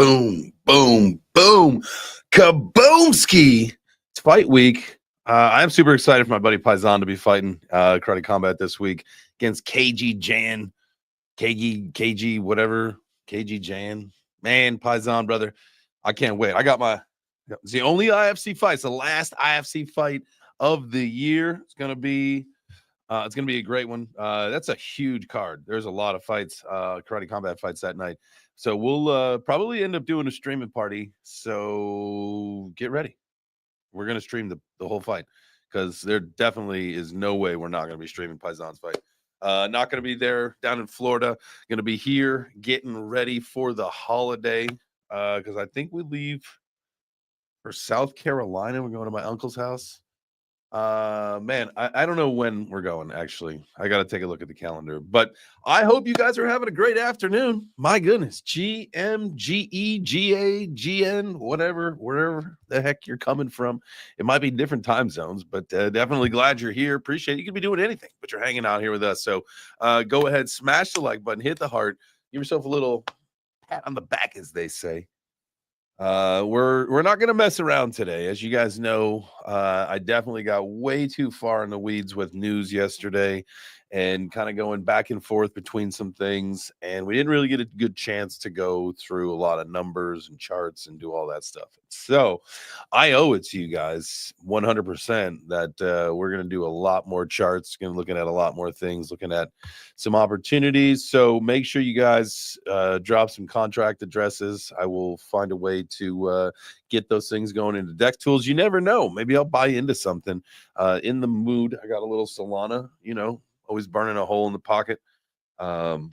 Boom, boom, boom. Kaboomski. It's fight week. I'm super excited for my buddy Paisan to be fighting Karate Combat this week against KG Jan. KG, whatever. KG Jan. Man, Paisan, brother. I can't wait. It's the only IFC fight. It's the last IFC fight of the year. It's gonna be a great one. That's a huge card. There's a lot of fights, Karate Combat fights that night. So we'll probably end up doing a streaming party. So get ready. We're going to stream the whole fight because there definitely is no way we're not going to be streaming Paisan's fight. Not going to be there down in Florida. Going to be here getting ready for the holiday because I think we leave for South Carolina. We're going to my uncle's house. Man, I don't know when we're going, actually. I got to take a look at the calendar, but I hope you guys are having a great afternoon. My goodness, GMGEGAGN, whatever, wherever the heck you're coming from. It might be different time zones, but definitely glad you're here. Appreciate it. You could be doing anything, but you're hanging out here with us. So go ahead, smash the like button, hit the heart, give yourself a little pat on the back, as they say. We're not gonna mess around today. As you guys know, I definitely got way too far in the weeds with news yesterday and kind of going back and forth between some things, and we didn't really get a good chance to go through a lot of numbers and charts and do all that stuff. So I owe it to you guys 100% that we're gonna do a lot more charts, gonna looking at a lot more things, looking at some opportunities. So make sure you guys drop some contract addresses. I will find a way to get those things going into Dex Tools. You never know. Maybe I'll buy into something. In the mood, I got a little Solana, always burning a hole in the pocket. Got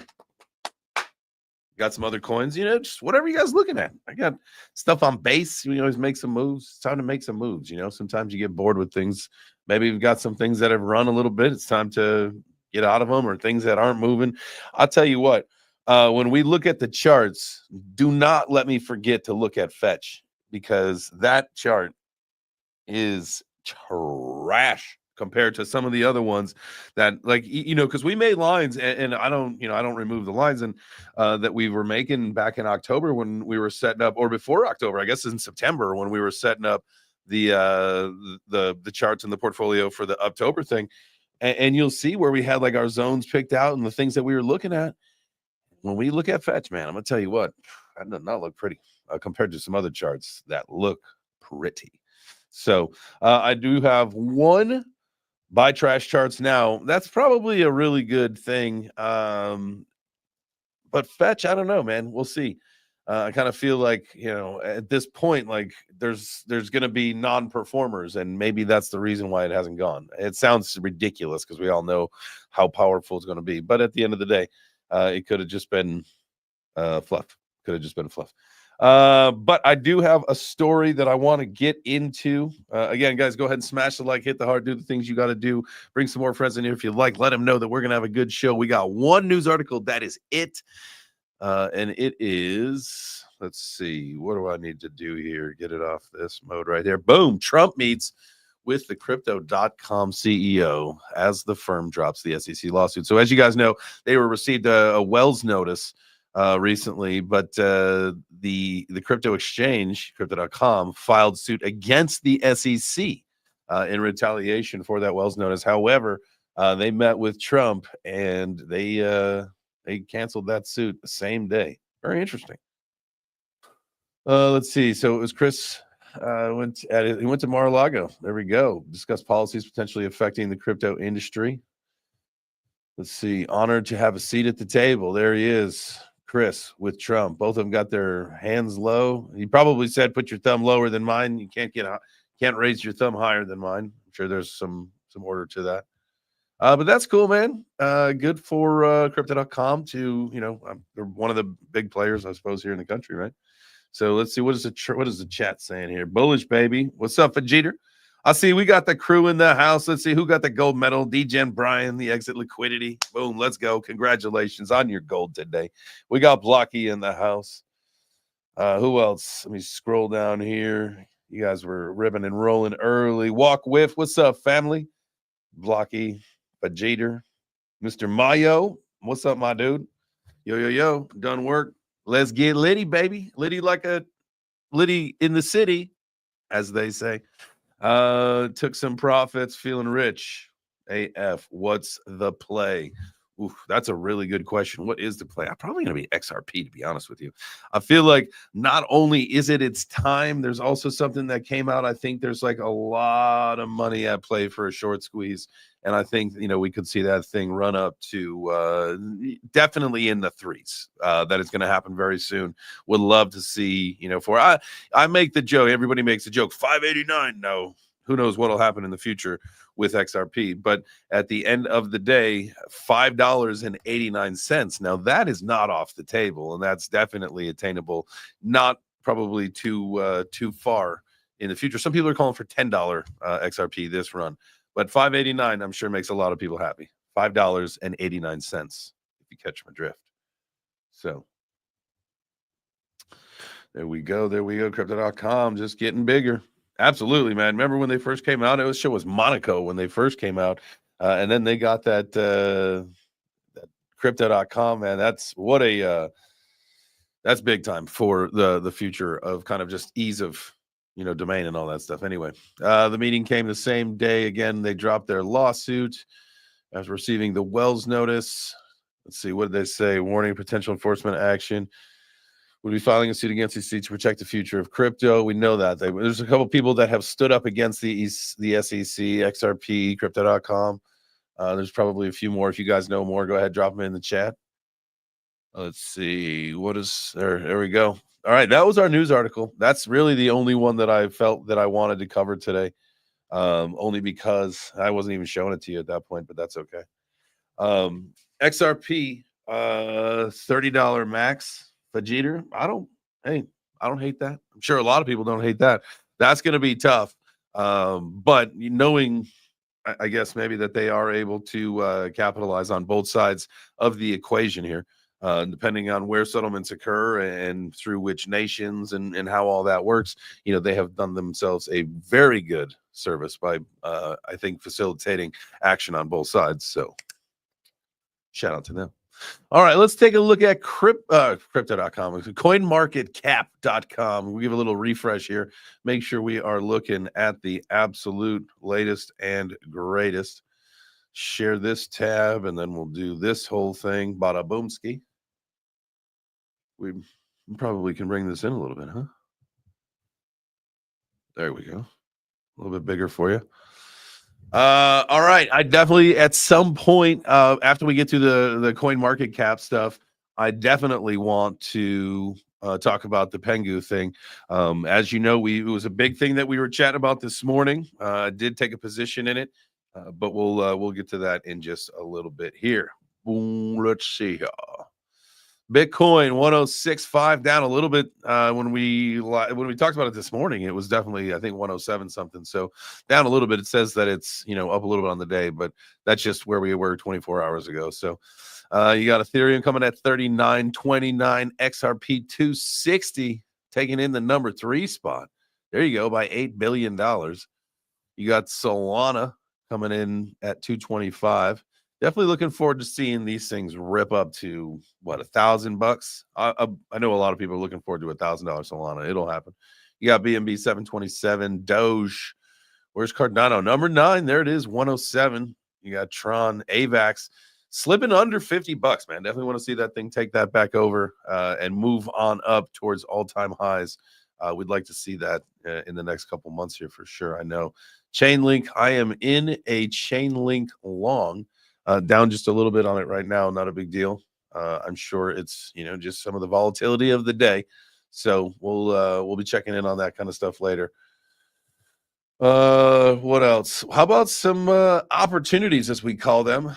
some other coins, just whatever you guys looking at. I got stuff on base. We always make some moves. It's time to make some moves. Sometimes you get bored with things. Maybe we've got some things that have run a little bit. It's time to get out of them, or things that aren't moving. I'll tell you what, when we look at the charts, do not let me forget to look at Fetch, because that chart is trash compared to some of the other ones that, like, because we made lines, and I don't remove the lines, and that we were making back in October when we were setting up, or before October, I guess in September, when we were setting up the charts in the portfolio for the October thing. And you'll see where we had like our zones picked out and the things that we were looking at. When we look at Fetch, man, I'm gonna tell you what, that does not look pretty compared to some other charts that look pretty. So I do have one buy trash charts now. That's probably a really good thing. But Fetch, I don't know, man. We'll see. I kind of feel like, at this point, like there's going to be non-performers, and maybe that's the reason why it hasn't gone. It sounds ridiculous because we all know how powerful it's going to be. But at the end of the day, it could have just been fluff. Could have just been fluff. But I do have a story that I want to get into. Again, guys, go ahead and smash the like, hit the heart, do the things you got to do. Bring some more friends in here if you like. Let them know that we're going to have a good show. We got one news article. That is it. And it is, let's see, what do I need to do here? Get it off this mode right there. Boom. Trump meets with the Crypto.com CEO as the firm drops the SEC lawsuit. So as you guys know, they received a Wells notice recently, but the crypto exchange, Crypto.com, filed suit against the SEC in retaliation for that Wells notice. However, they met with Trump, and they canceled that suit the same day. Very interesting. Let's see. So it was Chris he went to Mar-a-Lago. There we go. Discuss policies potentially affecting the crypto industry. Let's see. Honored to have a seat at the table. There he is, Chris, with Trump. Both of them got their hands low. He probably said, "Put your thumb lower than mine. You can't raise your thumb higher than mine." I'm sure there's some order to that. But that's cool, man. Good for Crypto.com to, they're one of the big players, I suppose, here in the country, right? So let's see, what is the chat saying here? Bullish, baby. What's up, Vegeta? I see we got the crew in the house. Let's see who got the gold medal. DGen Brian, the exit liquidity. Boom, let's go. Congratulations on your gold today. We got Blocky in the house. Who else? Let me scroll down here. You guys were ribbing and rolling early. Walk with. What's up, family? Blocky. Vegeta, Mr. Mayo, what's up, my dude? Yo, done work. Let's get litty, baby. Litty like a litty in the city, as they say. Took some profits, feeling rich. AF, what's the play? Oof, that's a really good question. What is the play? I'm probably going to be XRP, to be honest with you. I feel like not only is it its time, there's also something that came out. I think there's like a lot of money at play for a short squeeze. And I think, we could see that thing run up to definitely in the threes. That is going to happen very soon. Would love to see, I make the joke. Everybody makes the joke. 589. No, who knows what'll happen in the future with XRP. But at the end of the day, $5.89. Now that is not off the table, and that's definitely attainable. Not probably too far in the future. Some people are calling for $10 XRP this run. But 589, I'm sure, makes a lot of people happy. $5.89, if you catch my drift. So there we go. Crypto.com just getting bigger. Absolutely, man. Remember when they first came out? It was Monaco when they first came out. And then they got that Crypto.com, man. That's that's big time for the future of kind of just ease of domain and all that stuff. Anyway, the meeting came the same day. Again, they dropped their lawsuit after receiving the Wells notice. Let's see, what did they say? Warning potential enforcement action. Would be filing a suit against the SEC to protect the future of crypto. We know that. There's a couple people that have stood up against the SEC, XRP, Crypto.com. There's probably a few more. If you guys know more, go ahead, drop them in the chat. Let's see. What is there? There we go. All right, that was our news article. That's really the only one that I felt that I wanted to cover today, only because I wasn't even showing it to you at that point, but that's okay. XRP, $30 max Fajiter. I don't hate that. I'm sure a lot of people don't hate that. That's going to be tough. But knowing, I guess, maybe that they are able to capitalize on both sides of the equation here. Depending on where settlements occur and through which nations and how all that works, they have done themselves a very good service by, I think, facilitating action on both sides. So shout out to them. All right, let's take a look at crypto.com, coinmarketcap.com. We'll give a little refresh here. Make sure we are looking at the absolute latest and greatest. Share this tab, and then we'll do this whole thing. Bada boomski. We probably can bring this in a little bit, huh? There we go. A little bit bigger for you. All right. I definitely, at some point, after we get to the coin market cap stuff, I definitely want to talk about the Pengu thing. As you know, it was a big thing that we were chatting about this morning. I did take a position in it, but we'll get to that in just a little bit here. Boom. Let's see here. Bitcoin 1065, down a little bit. When we talked about it this morning, it was definitely, I think, 107 something. So down a little bit. It says that it's up a little bit on the day, but that's just where we were 24 hours ago. So you got Ethereum coming at 39.29, XRP 260 taking in the number 3 spot. There you go, by $8 billion. You got Solana coming in at 225. Definitely looking forward to seeing these things rip up to $1,000. I know a lot of people are looking forward to $1,000 Solana. It'll happen. You got BNB 727, Doge. Where's Cardano? Number 9. There it is, 107. You got Tron, AVAX slipping under $50, man. Definitely want to see that thing take that back over and move on up towards all-time highs. We'd like to see that in the next couple months here for sure. I know. Chainlink, I am in a Chainlink long. Down just a little bit on it right now, not a big deal. I'm sure it's just some of the volatility of the day. So we'll be checking in on that kind of stuff later. What else? How about some opportunities, as we call them?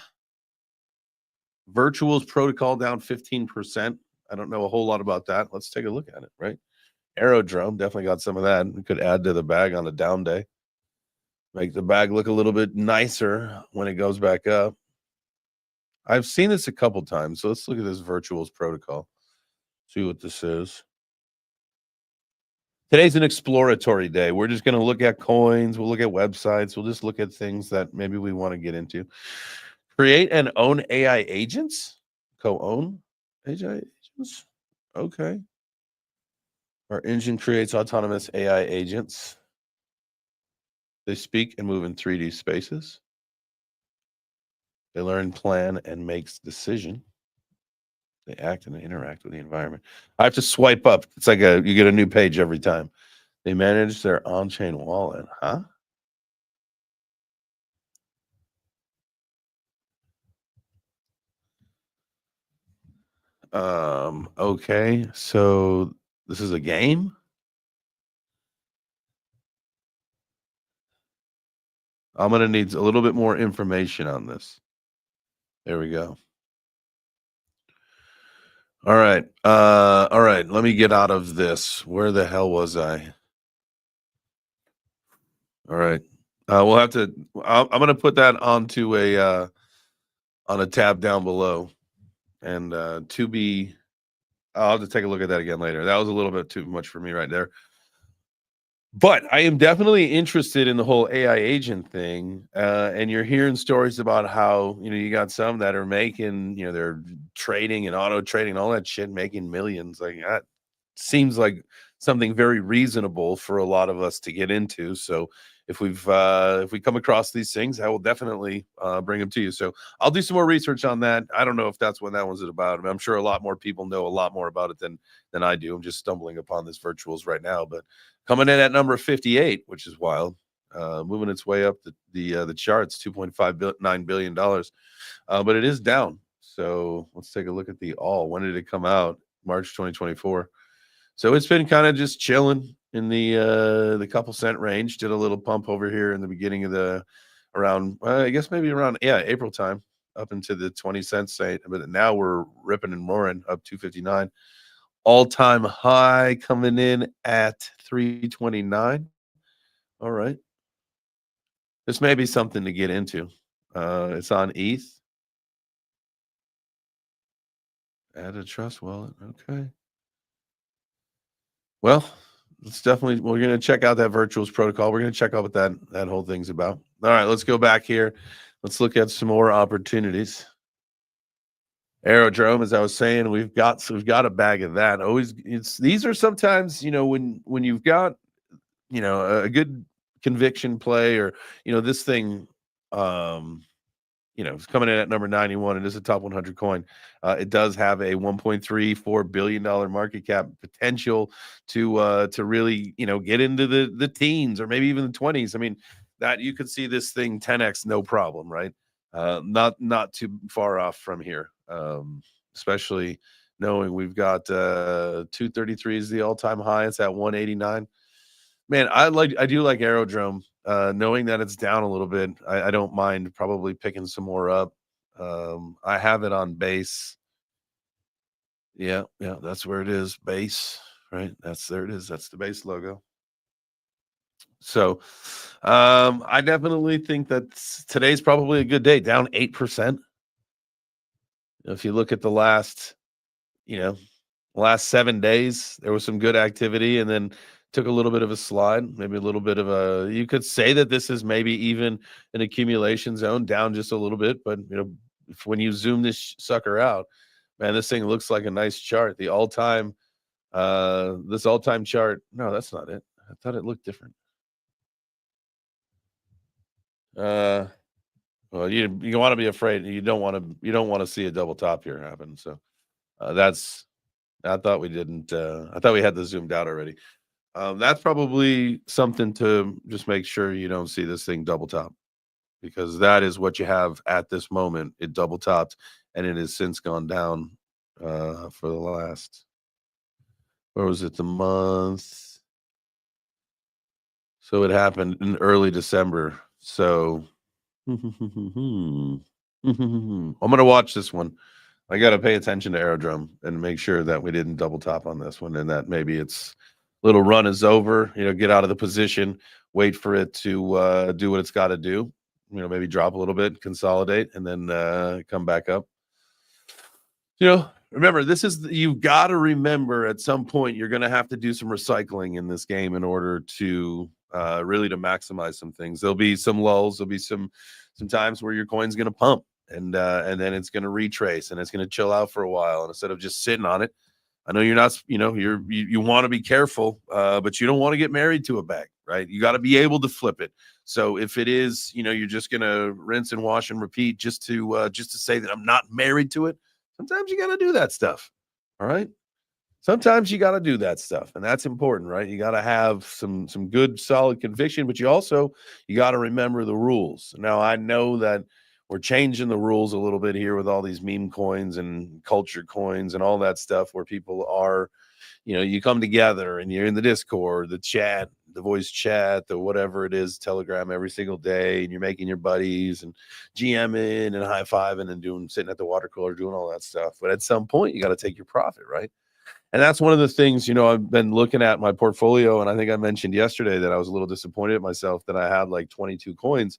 Virtuals protocol down 15%. I don't know a whole lot about that. Let's take a look at it, right? Aerodrome definitely got some of that. We could add to the bag on a down day. Make the bag look a little bit nicer when it goes back up. I've seen this a couple times, so let's look at this Virtuals protocol. See what this is. Today's an exploratory day. We're just going to look at coins. We'll look at websites. We'll just look at things that maybe we want to get into. Create and own AI agents. Co-own AI agents. Okay. Our engine creates autonomous AI agents. They speak and move in 3D spaces. They learn, plan, and makes decision. They act and they interact with the environment. I have to swipe up. It's like you get a new page every time. They manage their on-chain wallet, huh? Okay. So this is a game? I'm gonna need a little bit more information on this. There we go. All right. Let me get out of this. Where the hell was I? All right. We'll have to. I'm gonna put that onto a on a tab down below, and to be. I'll have to take a look at that again later. That was a little bit too much for me right there. But I am definitely interested in the whole AI agent thing. And you're hearing stories about how, you got some that are making, they're trading and auto trading and all that shit, making millions. Like that seems like something very reasonable for a lot of us to get into. So if we come across these things, I will definitely bring them to you. So I'll do some more research on that. I don't know if that's what that was about. I mean, I'm sure a lot more people know a lot more about it than I do. I'm just stumbling upon this virtuals right now, but coming in at number 58, which is wild, moving its way up the charts, $2.59 billion, but it is down. So let's take a look at the all. When did it come out? March 2024. So it's been kind of just chilling in the couple cent range. Did a little pump over here in the beginning of the around I guess maybe around April time up into the 20 cents state, but now we're ripping and roaring up 259. All-time high coming in at 329. All right. This may be something to get into. It's on ETH. Add a trust wallet. Okay. Well, it's definitely we're gonna check out that virtuals protocol. We're gonna check out what that whole thing's about. All right, let's go back here. Let's look at some more opportunities. Aerodrome, as I was saying, we've got a bag of that. Always, these are sometimes when you've got a good conviction play, or this thing, um it's coming in at number 91. It is a top 100 coin. It does have a $1.34 billion market cap, potential to really get into the teens or maybe even the 20s. I mean, that you could see this thing 10x no problem, right? Not too far off from here, especially knowing we've got 233 is the all-time high. It's at 189. Man, I do like Aerodrome. Knowing that it's down a little bit, I don't mind probably picking some more up. I have it on base. Yeah, yeah, that's where it is. Base, right? There it is. That's the base logo. So I definitely think that today's probably a good day, down 8%. If you look at the you know, last 7 days, there was some good activity, and then took a little bit of a slide, maybe a little bit of you could say that this is maybe even an accumulation zone, down just a little bit, but when you zoom this sucker out, man, this thing looks like a nice chart. The all-time this all-time chart. No, that's not it. I thought it looked different. Uh well, you want to be afraid. You don't want to see a double top here happen. So that's I thought we didn't. I thought we had this zoomed out already. That's probably something to just make sure you don't see this thing double top, because that is what you have at this moment. It double topped, and it has since gone down for the last. Where was it? The month. So it happened in early December. So I'm gonna watch this one. I got to pay attention to Aerodrome and make sure that we didn't double top on this one, and that maybe its little run is over. Get out of the position, wait for it to do what it's got to do. Maybe drop a little bit, consolidate, and then come back up. Remember, you've got to remember at some point you're going to have to do some recycling in this game in order to really to maximize some things. There'll be some lulls. There'll be some times where your coin's going to pump, and then it's going to retrace and it's going to chill out for a while. And instead of just sitting on it, I know you're not, you want to be careful, but you don't want to get married to a bag, right? You got to be able to flip it. So if it is, you're just gonna rinse and wash and repeat just to say that I'm not married to it, sometimes you got to do that stuff. All right. Sometimes you got to do that stuff, and that's important, right? You got to have some good solid conviction, but you got to remember the rules. Now I know that we're changing the rules a little bit here with all these meme coins and culture coins and all that stuff where people are, you come together and you're in the Discord, the chat, the voice chat, the whatever it is, Telegram every single day, and you're making your buddies and GMing and high fiving and sitting at the water cooler, doing all that stuff. But at some point, you got to take your profit, right? And that's one of the things, I've been looking at my portfolio. And I think I mentioned yesterday that I was a little disappointed at myself that I had like 22 coins.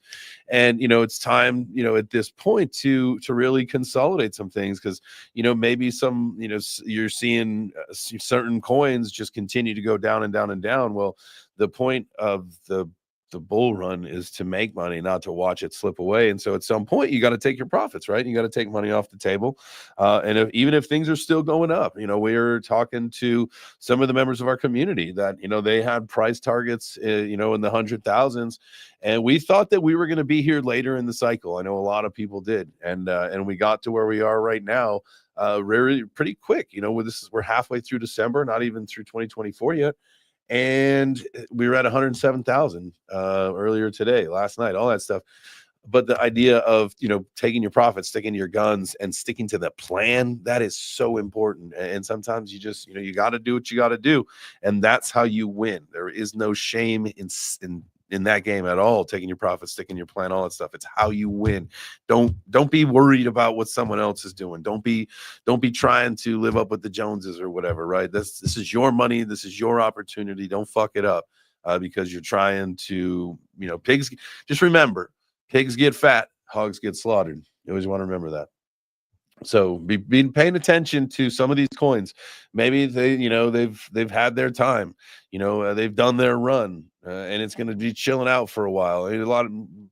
And, it's time, at this point to really consolidate some things because, maybe you're seeing certain coins just continue to go down and down and down. Well, the point of the bull run is to make money, not to watch it slip away. And so at some point, you got to take your profits, right? You got to take money off the table. And even if things are still going up, we're talking to some of the members of our community that, they had price targets, in the 100,000s. And we thought that we were going to be here later in the cycle. I know a lot of people did. And we got to where we are right now, really pretty quick. We're halfway through December, not even through 2024 yet. And we were at 107,000 earlier today, last night, all that stuff. But the idea of, taking your profits, sticking to your guns and sticking to the plan, that is so important. And sometimes you just, you got to do what you got to do. And that's how you win. There is no shame in that game at all, taking your profits, sticking your plan, all that stuff. It's how you win. Don't be worried about what someone else is doing. Don't be trying to live up with the Joneses or whatever, right? This is your money. This is your opportunity. Don't fuck it up because you're trying to, pigs. Just remember, pigs get fat, hogs get slaughtered. You always want to remember that. So be paying attention to some of these coins. Maybe they've had their time, they've done their run, and it's going to be chilling out for a while.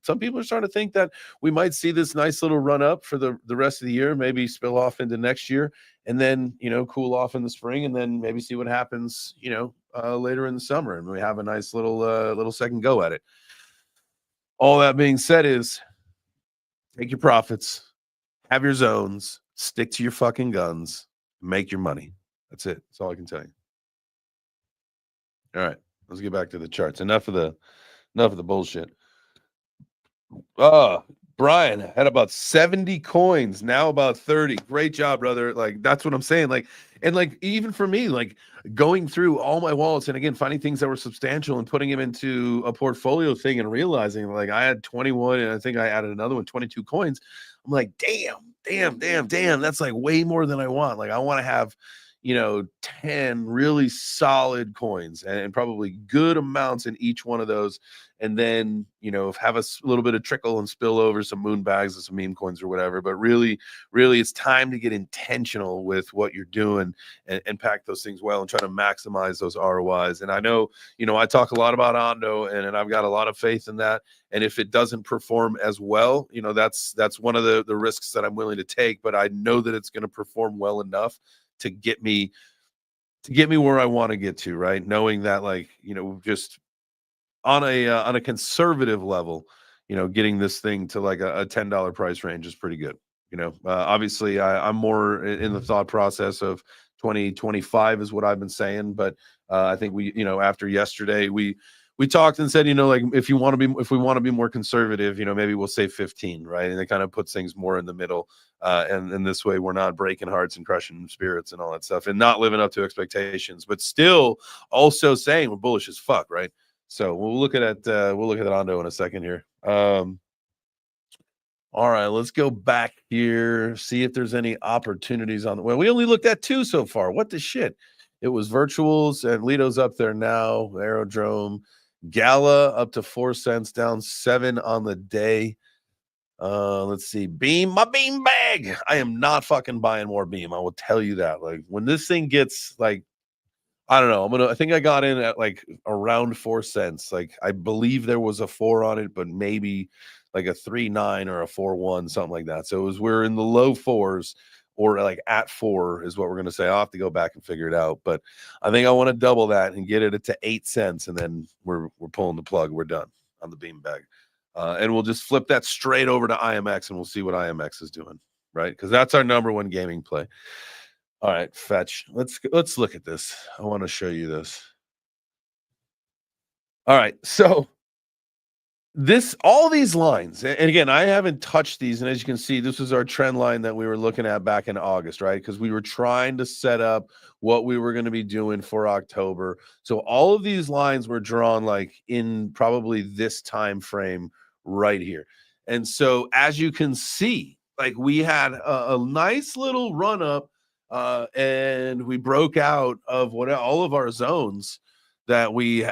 Some people are starting to think that we might see this nice little run up for the rest of the year, maybe spill off into next year, and then cool off in the spring, and then maybe see what happens, later in the summer, and we have a nice little second go at it. All that being said is take your profits. Have your zones, stick to your fucking guns, make your money. That's it. That's all I can tell you. All right, let's get back to the charts. Enough of the bullshit. Brian had about 70 coins, now about 30. Great job, brother. Like, that's what I'm saying. Like, and like, even for me, like going through all my wallets and again, finding things that were substantial and putting them into a portfolio thing and realizing like I had 21 and I think I added another one, 22 coins. I'm like, damn. That's like way more than I want. Like, I want to have, 10 really solid coins and probably good amounts in each one of those. And then, have a little bit of trickle and spill over some moon bags and some meme coins or whatever. But really, it's time to get intentional with what you're doing and pack those things well and try to maximize those ROIs. And I know, I talk a lot about Ondo and I've got a lot of faith in that. And if it doesn't perform as well, that's one of the risks that I'm willing to take. But I know that it's going to perform well enough to get me where I want to get to, right? Knowing that, like, just on a conservative level, getting this thing to like a $10 price range is pretty good. Obviously I'm more in the thought process of 2025 is what I've been saying, but I think we, after yesterday, we talked and said, like, if we want to be more conservative, maybe we'll say 15, right? And it kind of puts things more in the middle. And this way we're not breaking hearts and crushing spirits and all that stuff and not living up to expectations, but still also saying we're bullish as fuck, right? So we'll look at Ondo in a second here. All right, let's go back here, see if there's any opportunities on the way. We only looked at 2 so far. What the shit? It was virtuals and Lido's up there now. Aerodrome. Gala up to 4 cents, down 7 on the day. Let's see. Beam, my beam bag. I am not fucking buying more beam. I will tell you that. Like, when this thing gets like, I don't know. I think I got in at like around 4 cents. Like, I believe there was a 4 on it, but maybe like a 3.9 or a 4.1, something like that. So we're in the low 4s. or like at 4 is what we're going to say. I'll have to go back and figure it out, but I think I want to double that and get it to 8 cents, and then we're pulling the plug. We're done on the beanbag, and we'll just flip that straight over to IMX, and we'll see what IMX is doing, right? Because that's our number one gaming play. All right, Fetch. Let's look at this. I want to show you this. All right, so all these lines, and again, I haven't touched these, and as you can see, this is our trend line that we were looking at back in August, right? Because we were trying to set up what we were going to be doing for October. So all of these lines were drawn like in probably this time frame right here. And so as you can see, like we had a nice little run up, and we broke out of all of our zones that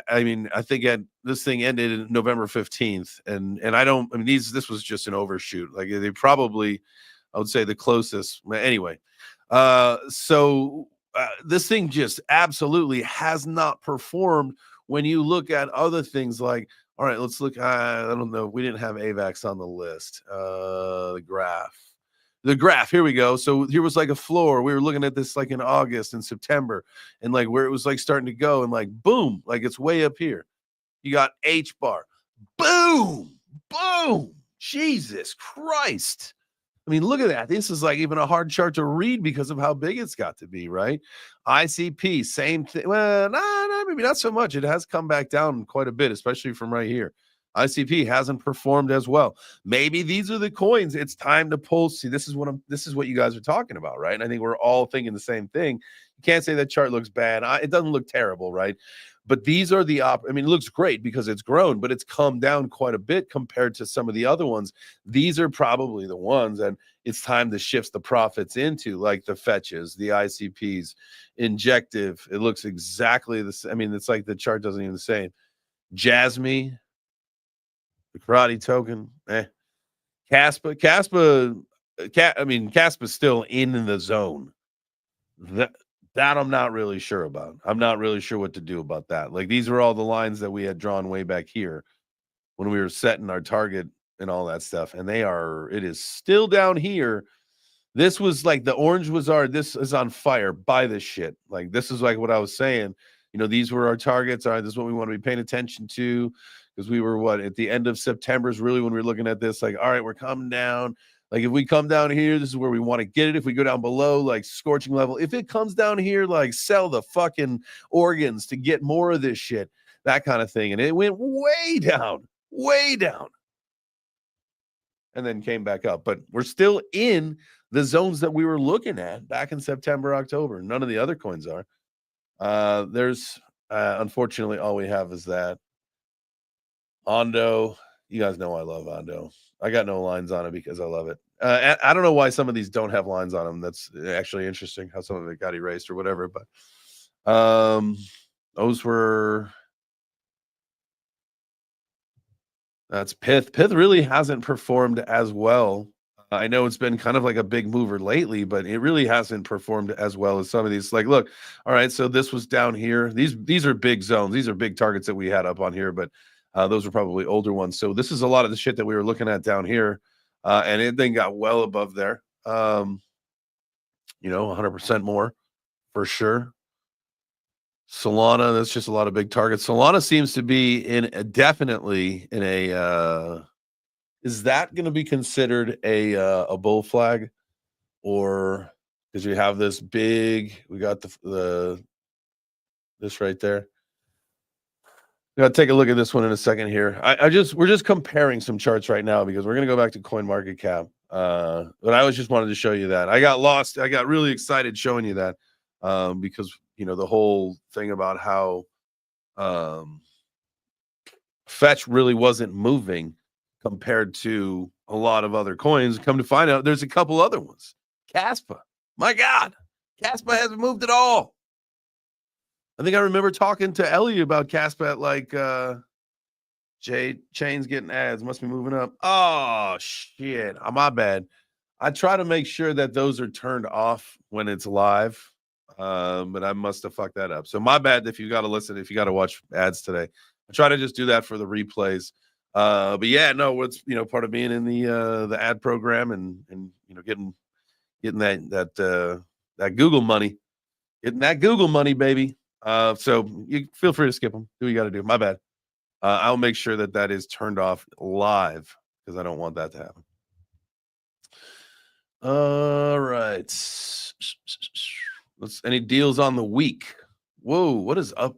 I think this thing ended in November 15th. And this was just an overshoot. Like they probably, I would say the closest anyway. So this thing just absolutely has not performed when you look at other things like, all right, let's look. I don't know. We didn't have AVAX on the list. The graph, here we go. So here was like a floor. We were looking at this like in August and September, and like where it was like starting to go, and like boom, like it's way up here. You got H bar, boom, boom. Jesus Christ. I mean, look at that. This is like even a hard chart to read because of how big it's got to be, right? ICP, same thing. Well, maybe not so much. It has come back down quite a bit, especially from right here. ICP hasn't performed as well. Maybe these are the coins. It's time to pull. See, this is what you guys are talking about, right? And I think we're all thinking the same thing. You can't say that chart looks bad. It doesn't look terrible, right? But these are it looks great because it's grown, but it's come down quite a bit compared to some of the other ones. These are probably the ones, and it's time to shift the profits into, like the fetches, the ICPs, injective. It looks exactly the same. I mean, it's like the chart doesn't even say Jasmy. The karate token, Kaspa Kaspa's still in the zone. That I'm not really sure about. I'm not really sure what to do about that. Like these are all the lines that we had drawn way back here when we were setting our target and all that stuff, and it is still down here. This was like the orange was this is on fire. Buy this shit. Like this is like what I was saying. These were our targets. All right, this is what we want to be paying attention to. Because we were at the end of September is really when we were looking at this, like, all right, we're coming down. Like if we come down here, this is where we want to get it. If we go down below, like scorching level, if it comes down here, like sell the fucking organs to get more of this shit, that kind of thing. And it went way down, and then came back up. But we're still in the zones that we were looking at back in September, October. None of the other coins are. There's unfortunately all we have is that. Ondo, you guys know I love Ondo. I got no lines on it because I love it. I don't know why some of these don't have lines on them. That's actually interesting how some of it got erased or whatever. But that's Pith. Pith really hasn't performed as well. I know it's been kind of like a big mover lately, but it really hasn't performed as well as some of these. Like, look, all right, so this was down here. These are big zones. These are big targets that we had up on here, but those are probably older ones. So this is a lot of the shit that we were looking at down here, and it then got well above there. 100% more for sure. Solana, that's just a lot of big targets. Solana seems to be definitely in a. Is that going to be considered a bull flag, or because you have this big? We got the this right there. Gotta take a look at this one in a second here. We're just comparing some charts right now because we're gonna go back to CoinMarketCap. But I just wanted to show you that. I got lost. I got really excited showing you that because the whole thing about how Fetch really wasn't moving compared to a lot of other coins. Come to find out, there's a couple other ones. Kaspa, my God, Kaspa hasn't moved at all. I think I remember talking to Ellie about Kaspa at like Chain's getting ads, must be moving up. Oh shit. My bad. I try to make sure that those are turned off when it's live. But I must have fucked that up. So my bad if you gotta watch ads today. I try to just do that for the replays. But yeah, no, what's part of being in the ad program and getting getting that Google money, getting that Google money, baby. So you feel free to skip them. Do what you got to do. My bad. I'll make sure that is turned off live because I don't want that to happen. All right. Any deals on the week? Whoa, what is up?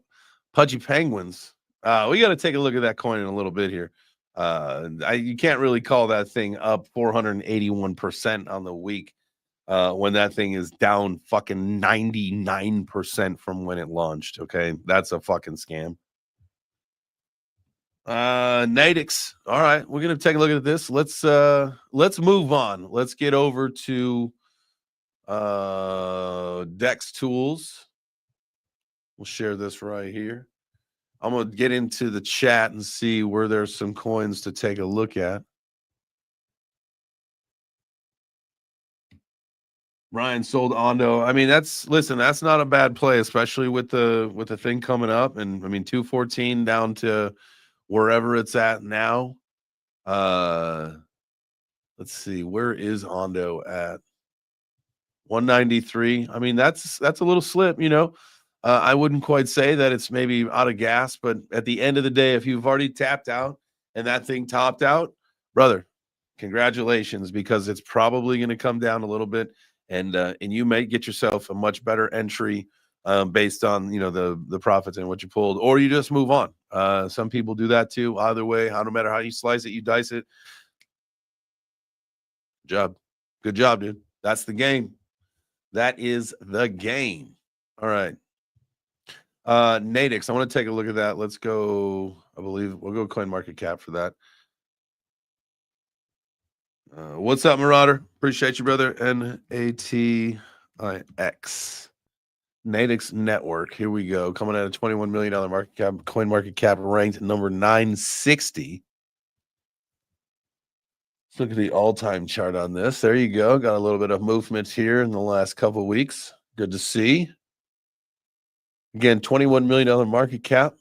Pudgy Penguins. We got to take a look at that coin in a little bit here. You can't really call that thing up 481% on the week when that thing is down fucking 99% from when it launched. Okay, that's a fucking scam. Nadix. All right, we're gonna take a look at this. Let's move on. Let's get over to Dex Tools. We'll share this right here. I'm gonna get into the chat and see where there's some coins to take a look at. Ryan sold Ondo. I mean, that's not a bad play, especially with the thing coming up. And I mean, 214 down to wherever it's at now. Let's see, where is Ondo at? 193. I mean, that's a little slip, you know. I wouldn't quite say that it's maybe out of gas, but at the end of the day, if you've already tapped out and that thing topped out, brother, congratulations, because it's probably going to come down a little bit, and you may get yourself a much better entry based on, you know, the profits and what you pulled, or you just move on. Some people do that too. Either way, no matter how you slice it, you dice it. Good job, dude. That's the game. That is the game. All right. Nadix, I want to take a look at that. Let's go. I believe we'll go CoinMarketCap for that. What's up, Marauder? Appreciate you, brother. NATIX. Nadix Network. Here we go. Coming at a $21 million market cap. CoinMarketCap ranked number 960. Let's look at the all-time chart on this. There you go. Got a little bit of movement here in the last couple of weeks. Good to see. Again, $21 million market cap,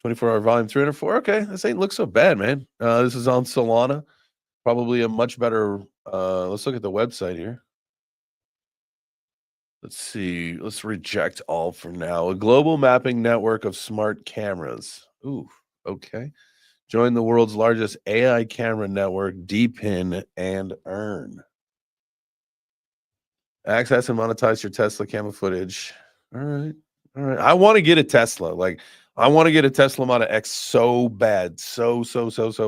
24-hour volume, 304. Okay, this ain't look so bad, man. This is on Solana. Probably a much better. Let's look at the website here. Let's see. Let's reject all for now. A global mapping network of smart cameras. Ooh, okay. Join the world's largest AI camera network, DePIN and Earn. Access and monetize your Tesla camera footage. All right. All right. I want to get a Tesla. Like, I want to get a Tesla Model X so bad. So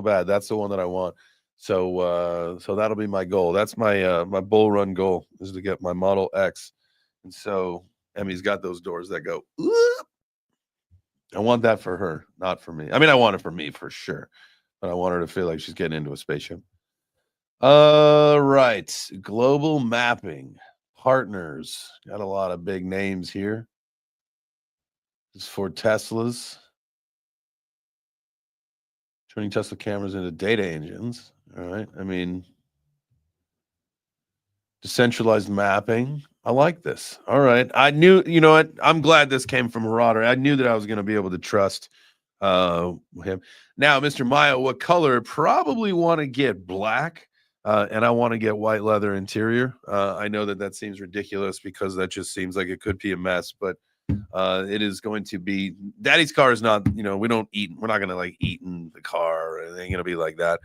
bad. That's the one that I want. So that'll be my goal. That's my my bull run goal, is to get my Model X. And so Emmy's got those doors that go, oop. I want that for her, not for me. I mean, I want it for me for sure, but I want her to feel like she's getting into a spaceship. All right. Global mapping partners. Got a lot of big names here. This is for Teslas. Turning Tesla cameras into data engines. All right. I mean, decentralized mapping. I like this. All right. I knew, you know what? I'm glad this came from Marauder. I knew that I was going to be able to trust him. Now, Mr. Mayo, what color? Probably want to get black, and I want to get white leather interior. I know that seems ridiculous because that just seems like it could be a mess, but it is going to be. Daddy's car is not, you know, we're not going to like eat in the car, or it ain't going to be like that.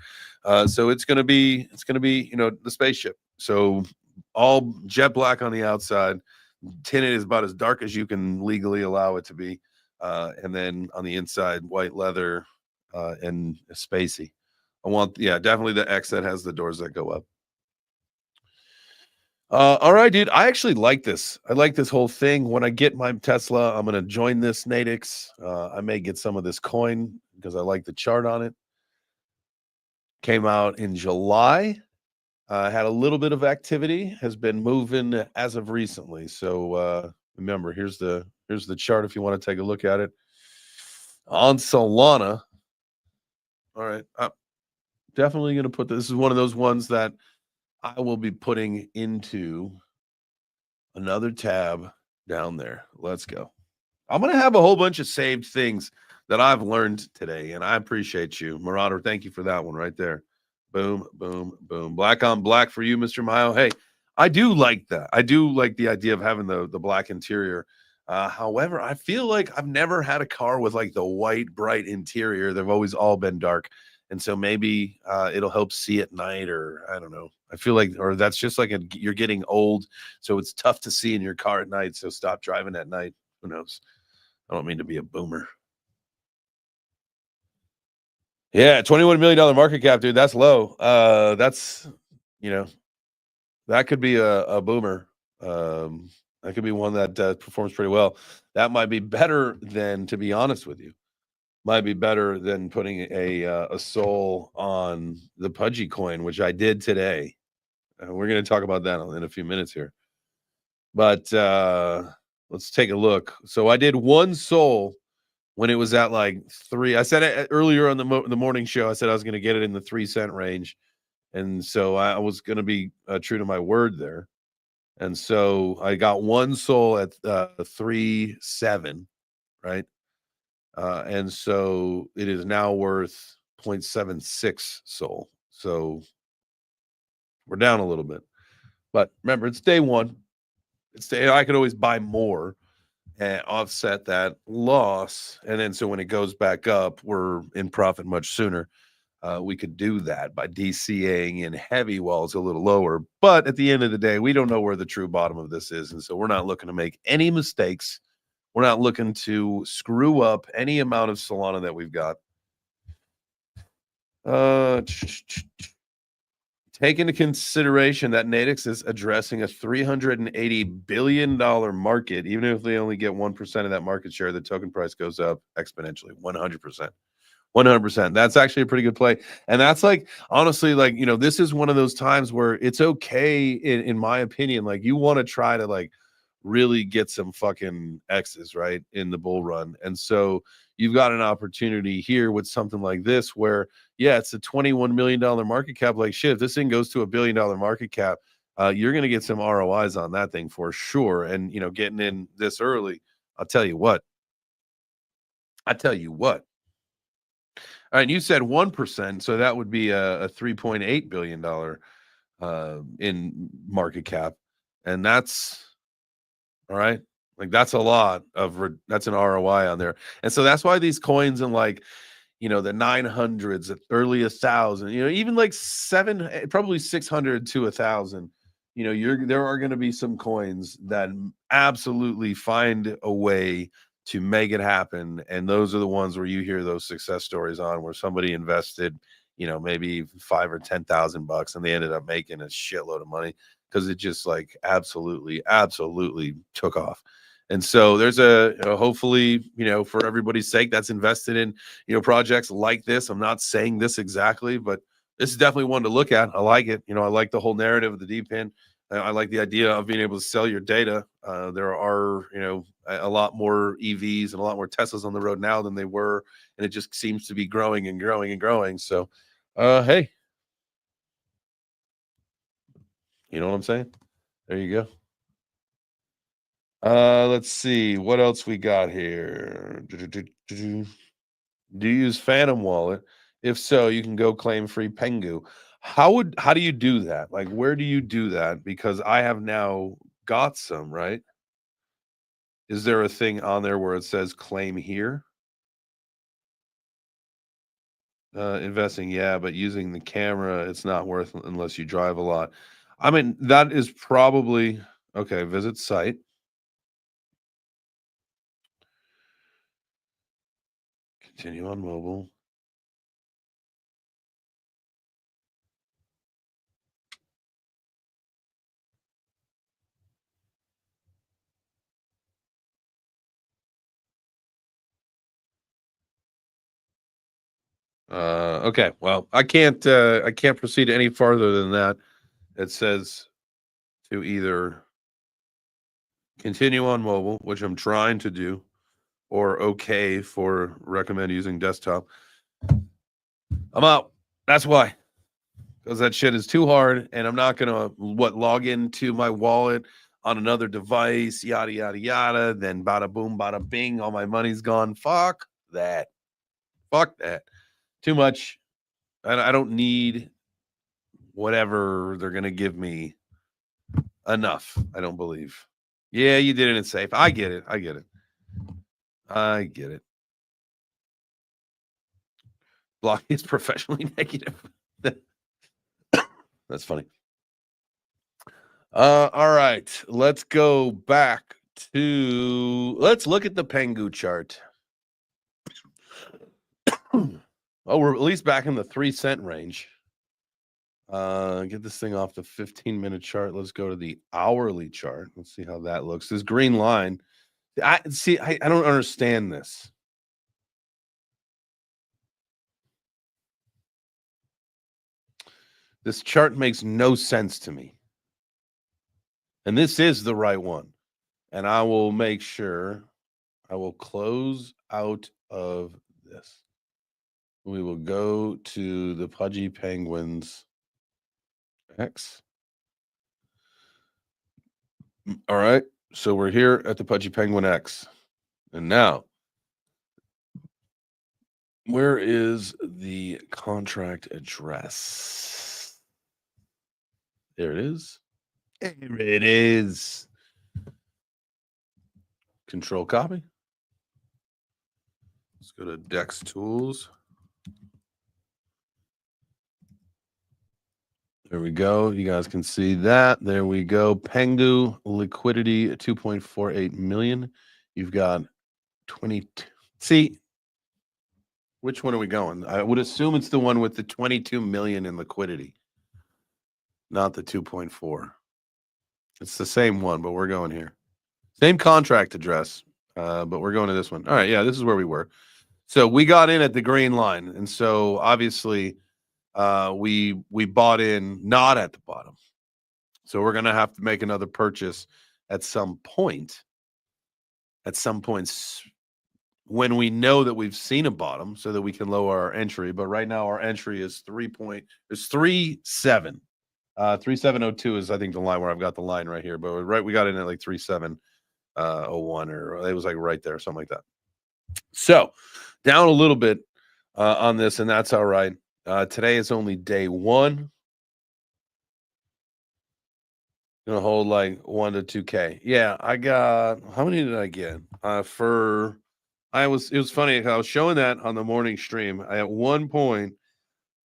So it's going to be, you know, the spaceship. So all jet black on the outside, tinted is about as dark as you can legally allow it to be, and then on the inside, white leather and spacey. I want, definitely the X that has the doors that go up. All right, dude. I actually like this. I like this whole thing. When I get my Tesla, I'm gonna join this Nadix. I may get some of this coin because I like the chart on it. Came out in July. Had a little bit of activity, has been moving as of recently. So remember, here's the chart if you want to take a look at it on Solana. All right, I'm definitely going to put this is one of those ones that I will be putting into another tab down there. Let's go. I'm going to have a whole bunch of saved things that I've learned today, and I appreciate you, Marauder. Thank you for that one right there. Boom, boom, boom. Black on black for you, Mr. Mayo. Hey, I do like that. I do like the idea of having the black interior. However, I feel like I've never had a car with like the white, bright interior. They've always all been dark. And so maybe it'll help see at night, or I don't know. I feel like, or that's just like you're getting old, so it's tough to see in your car at night. So stop driving at night. Who knows? I don't mean to be a boomer. Yeah, $21 million market cap, dude. That's low. That's you know that could be a boomer. That could be one that performs pretty well. That might be better than, to be honest with you, might be better than putting a soul on the Pudgy coin, which I did today. We're going to talk about that in a few minutes here. But let's take a look. So I did one soul when it was at like 3. I said it earlier on the morning show. I said I was going to get it in the 3 cent range, and so I was going to be true to my word there. And so I got one soul at 3.7, right? And so it is now worth 0.76 soul. So we're down a little bit. But remember, it's day one. I could always buy more and offset that loss. And then so when it goes back up, we're in profit much sooner. We could do that by DCAing in heavy while it's a little lower. But at the end of the day, we don't know where the true bottom of this is. And so we're not looking to make any mistakes. We're not looking to screw up any amount of Solana that we've got. Take into consideration that Nadix is addressing a $380 billion market. Even if they only get 1% of that market share, the token price goes up exponentially, 100%. 100%. That's actually a pretty good play. And that's like, honestly, like, this is one of those times where it's okay, in my opinion, like you want to try to like really get some fucking X's, right, in the bull run. And so you've got an opportunity here with something like this where, yeah, it's a $21 million market cap. Like shit, if this thing goes to $1 billion market cap, you're going to get some ROIs on that thing for sure. And, getting in this early, I'll tell you what. All right, you said 1%, so that would be a $3.8 billion in market cap, and that's all right. Like that's a lot of that's an ROI on there, and so that's why these coins in like the 900s, early 1,000, even like probably 600 to 1,000. There are going to be some coins that absolutely find a way to make it happen, and those are the ones where you hear those success stories on where somebody invested maybe $5,000 or $10,000 and they ended up making a shitload of money because it just like absolutely took off. And so there's hopefully for everybody's sake that's invested in projects like this. I'm not saying this exactly, but this is definitely one to look at. I like it. I like the whole narrative of the DePIN. I like the idea of being able to sell your data. There are, a lot more EVs and a lot more Teslas on the road now than they were, and it just seems to be growing and growing and growing. So, hey, you know what I'm saying? There you go. Let's see what else we got here. Do you use Phantom Wallet? If so, you can go claim free Pengu. How do you do that? Like, where do you do that? Because I have now got some, right? Is there a thing on there where it says claim here? Investing, yeah, but using the camera, it's not worth unless you drive a lot. I mean, that is probably okay. Visit site. Continue on mobile. Okay. Well, I can't proceed any farther than that. It says to either continue on mobile, which I'm trying to do, or okay for recommend using desktop. I'm out. That's why. Because that shit is too hard, and I'm not gonna log into my wallet on another device, yada yada yada. Then bada boom, bada bing, all my money's gone. Fuck that. Fuck that. Too much. I don't need whatever they're gonna give me enough. I don't believe. Yeah, you did it in safe. I get it. I get it. I get it. Block is professionally negative. That's funny. All right. Let's go back let's look at the Pengu chart. Oh, we're at least back in the 3-cent range. Get this thing off the 15-minute chart. Let's go to the hourly chart. Let's see how that looks. This green line. I don't understand this. This chart makes no sense to me. And this is the right one. And I will make sure I will close out of this. We will go to the Pudgy Penguins X. All right. So we're here at the Pudgy Penguin X. And now, where is the contract address? There it is. There it is. Control copy. Let's go to Dex Tools. There we go. You guys can see that. There we go. Pengu liquidity 2.48 million. You've got 22. See, which one are we going? I would assume it's the one with the 22 million in liquidity, not the 2.4. It's the same one, but we're going here. Same contract address, but we're going to this one. All right, yeah, this is where we were. So we got in at the green line, and so obviously we bought in not at the bottom. So we're going to have to make another purchase at some point. At some points when we know that we've seen a bottom, so that we can lower our entry. But right now our entry is 37. 3702 is I think the line where I've got the line right here. But we got in at like 3701 or it was like right there, something like that. So down a little bit on this, and that's all right. Today is only day one. Gonna hold like 1 to 2K. Yeah, I got how many did I get? It was funny. I was showing that on the morning stream. At one point,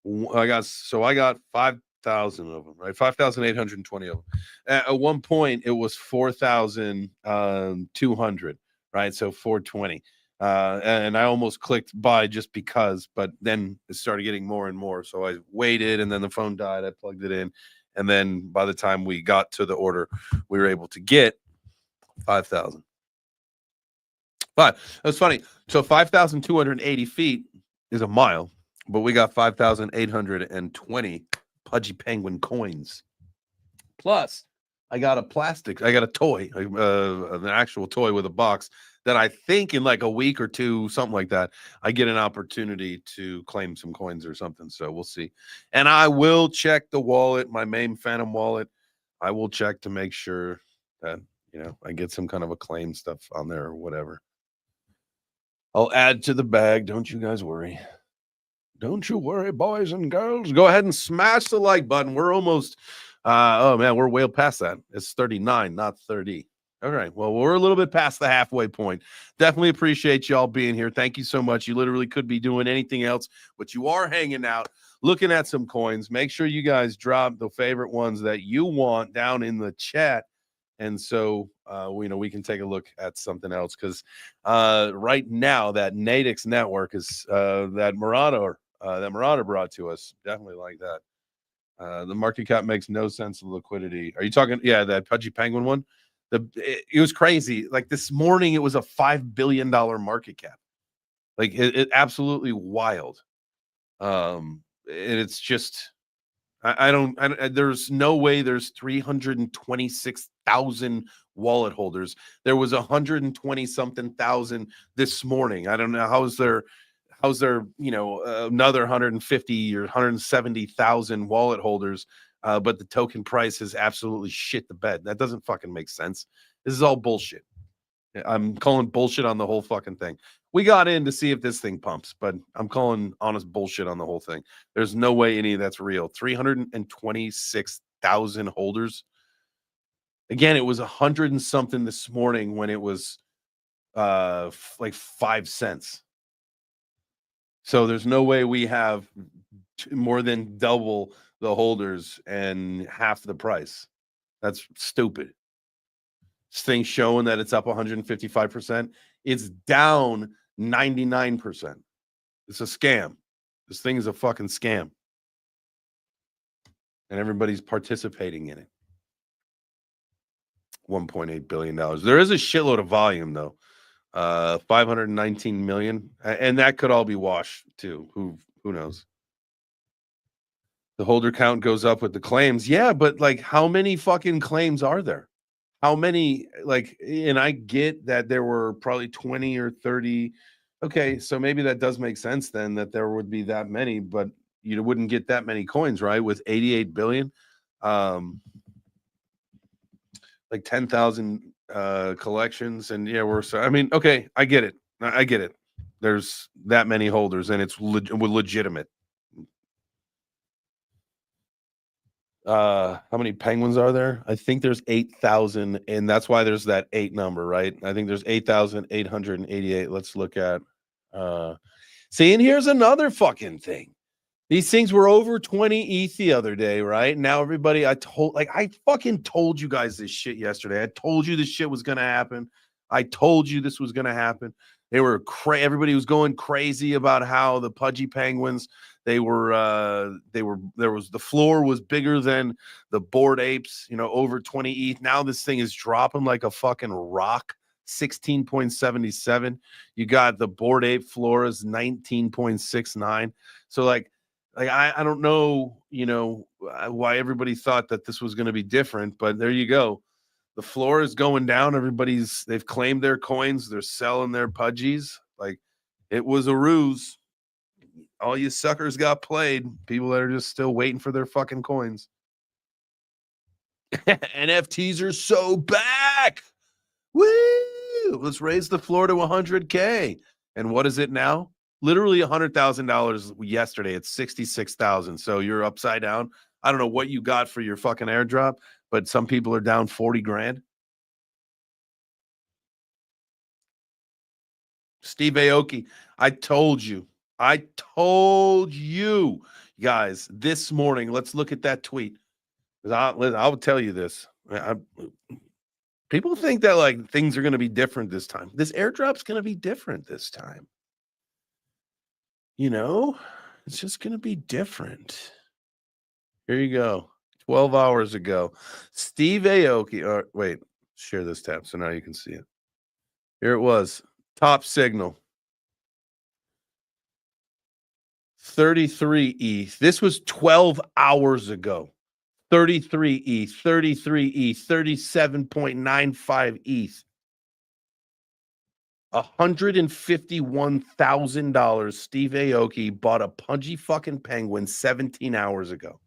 I got 5,000 of them, right? 5,820 of them. At one point, it was 4,200, right? So 420. And I almost clicked buy just because, but then it started getting more and more. So I waited, and then the phone died. I plugged it in. And then by the time we got to the order, we were able to get 5,000. But that's funny. So 5,280 feet is a mile, but we got 5,820 Pudgy Penguin coins. Plus, I got a toy, an actual toy with a box that I think in like a week or two, something like that, I get an opportunity to claim some coins or something. So we'll see. And I will check the wallet, my main Phantom wallet. I will check to make sure that, I get some kind of a claim stuff on there or whatever. I'll add to the bag. Don't you guys worry. Don't you worry, boys and girls. Go ahead and smash the like button. We're almost, we're way past that. It's 39, not 30. All right. Well, we're a little bit past the halfway point. Definitely appreciate y'all being here. Thank you so much. You literally could be doing anything else, but you are hanging out, looking at some coins. Make sure you guys drop the favorite ones that you want down in the chat. And so, we can take a look at something else because right now that Nadix network is that Marauder brought to us. Definitely like that. The market cap makes no sense of liquidity. Are you talking? Yeah, that Pudgy Penguin one. It was crazy. Like this morning, it was a $5 billion market cap. Like it absolutely wild. And it's just, there's no way there's 326,000 wallet holders. There was 120 something thousand this morning. I don't know how's there another 150 or 170,000 wallet holders. But the token price has absolutely shit the bed. That doesn't fucking make sense. This is all bullshit. I'm calling bullshit on the whole fucking thing. We got in to see if this thing pumps, but I'm calling honest bullshit on the whole thing. There's no way any of that's real. 326,000 holders. Again, it was 100 and something this morning when it was like 5 cents. So there's no way we have more than double the holders and half the price. That's stupid. This thing showing that it's up 155%. It's down 99%. It's a scam. This thing is a fucking scam. And everybody's participating in it. $1.8 billion. There is a shitload of volume, though. 519 million. And that could all be washed, too. Who knows? The holder count goes up with the claims. Yeah, but like, how many fucking claims are there? How many, like, and I get that there were probably 20 or 30. Okay, so maybe that does make sense then that there would be that many, but you wouldn't get that many coins, right? With 88 billion, like 10,000 collections. And yeah, I mean, okay, I get it. I get it. There's that many holders and it's legitimate. How many penguins are there? I think there's 8,000, and that's why there's that 8 number, right? I think there's 8,888. Let's look at see, and here's another fucking thing. These things were over 20 ETH the other day, right? Now everybody, I fucking told you guys this shit yesterday. I told you this shit was gonna happen. I told you this was gonna happen. Everybody was going crazy about how the pudgy penguins, the floor was bigger than the Bored Apes, over 20 ETH. Now this thing is dropping like a fucking rock. 16.77. You got the Bored Ape floors 19.69. So I don't know, why everybody thought that this was going to be different, but there you go. The floor is going down. They've claimed their coins. They're selling their pudgies. Like, it was a ruse. All you suckers got played. People that are just still waiting for their fucking coins. NFTs are so back. Woo! Let's raise the floor to 100K. And what is it now? Literally $100,000 yesterday. It's 66,000. So you're upside down. I don't know what you got for your fucking airdrop, but some people are down 40 grand. Steve Aoki, I told you guys this morning. Let's look at that tweet. I'll tell you this. People think that like things are going to be different this time. This airdrop's going to be different this time. It's just going to be different. Here you go. 12 hours ago. Steve Aoki. Wait, share this tab so now you can see it. Here it was. Top signal. 33 ETH. This was 12 hours ago. 33 ETH, 33 ETH, 37.95 ETH. $151,000. Steve Aoki bought a pudgy fucking penguin 17 hours ago.